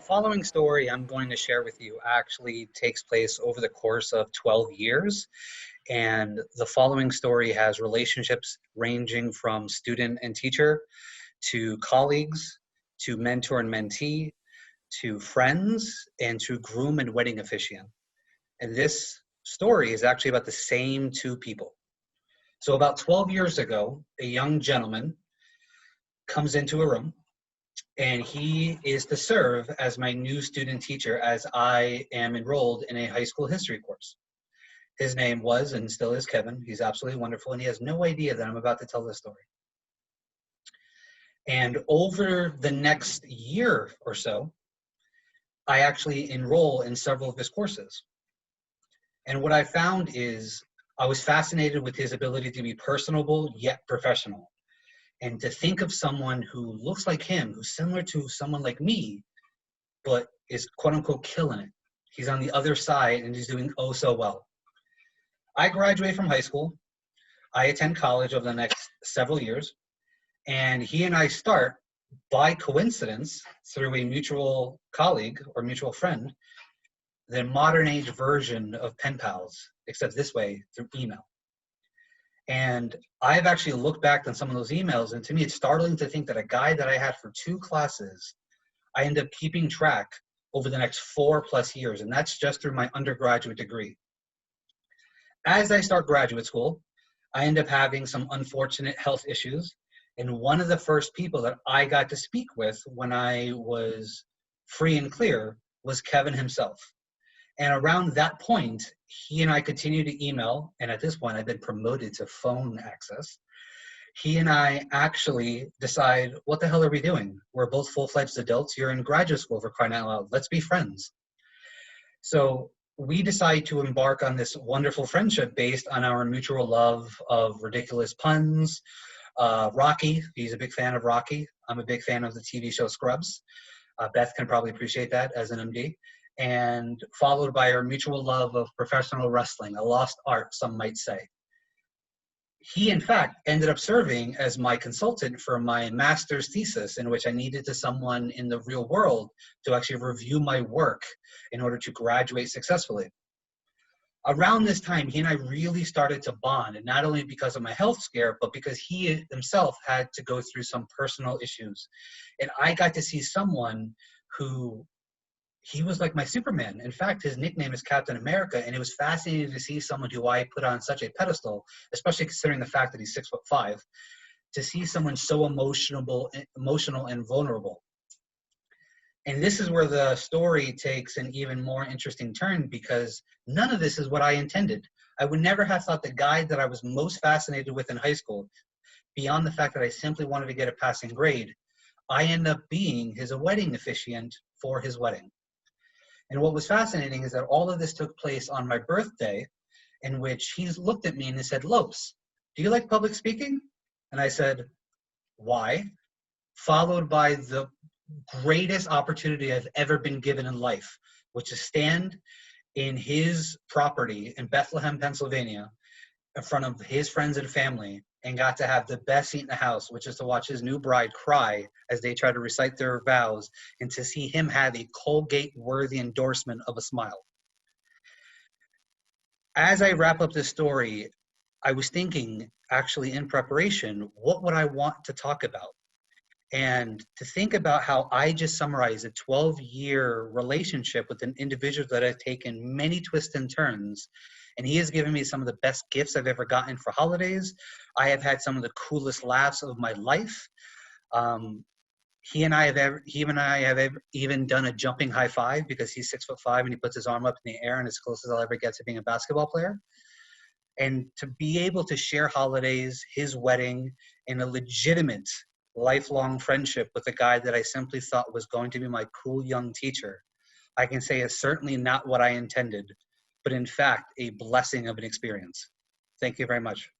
Following story I'm going to share with you actually takes place over the course of 12 years. And the following story has relationships ranging from student and teacher to colleagues to mentor and mentee to friends and to groom and wedding officiant. And this story is actually about the same two people. So about 12 years ago, a young gentleman comes into a room and he is to serve as my new student teacher as I am enrolled in a high school history course. His name was and still is Kevin. He's absolutely wonderful, and he has no idea that I'm about to tell this story. And over the next year or so, I actually enroll in several of his courses. And what I found is I was fascinated with his ability to be personable yet professional. And to think of someone who looks like him, who's similar to someone like me, but is quote unquote killing it. He's on the other side and he's doing oh so well. I graduate from high school. I attend college over the next several years. And he and I start, by coincidence, through a mutual colleague or mutual friend, the modern age version of pen pals, except this way through email. And I've actually looked back on some of those emails, and to me, it's startling to think that a guy that I had for 2 classes, I end up keeping track over the next 4+ years, and that's just through my undergraduate degree. As I start graduate school, I end up having some unfortunate health issues, and one of the first people that I got to speak with when I was free and clear was Kevin himself. And around that point, he and I continued to email, and at this point, I've been promoted to phone access. He and I actually decide, what the hell are we doing? We're both full-fledged adults. You're in graduate school, for crying out loud. Let's be friends. So we decide to embark on this wonderful friendship based on our mutual love of ridiculous puns. Rocky, he's a big fan of Rocky. I'm a big fan of the TV show Scrubs. Beth can probably appreciate that as an MD. And followed by our mutual love of professional wrestling, a lost art, some might say. He, in fact, ended up serving as my consultant for my master's thesis, in which I needed someone in the real world to actually review my work in order to graduate successfully. Around this time, he and I really started to bond, and not only because of my health scare, but because he himself had to go through some personal issues. And I got to see someone who, he was like my Superman. In fact, his nickname is Captain America, and it was fascinating to see someone who I put on such a pedestal, especially considering the fact that he's 6'5", to see someone so emotional and vulnerable. And this is where the story takes an even more interesting turn, because none of this is what I intended. I would never have thought the guy that I was most fascinated with in high school, beyond the fact that I simply wanted to get a passing grade, I end up being his wedding officiant for his wedding. And what was fascinating is that all of this took place on my birthday, in which he looked at me and he said, "Lopes, do you like public speaking?" And I said, "Why?" Followed by the greatest opportunity I've ever been given in life, which is stand in his property in Bethlehem, Pennsylvania, in front of his friends and family, and got to have the best seat in the house, which is to watch his new bride cry as they try to recite their vows, and to see him have a Colgate-worthy endorsement of a smile. As I wrap up this story, I was thinking, actually in preparation, what would I want to talk about? And to think about how I just summarized a 12-year relationship with an individual that I've taken many twists and turns. And he has given me some of the best gifts I've ever gotten for holidays. I have had some of the coolest laughs of my life. He and I have even done a jumping high five, because he's 6'5" and he puts his arm up in the air, and as close as I'll ever get to being a basketball player. And to be able to share holidays, his wedding, and a legitimate lifelong friendship with a guy that I simply thought was going to be my cool young teacher, I can say is certainly not what I intended, but in fact, a blessing of an experience. Thank you very much.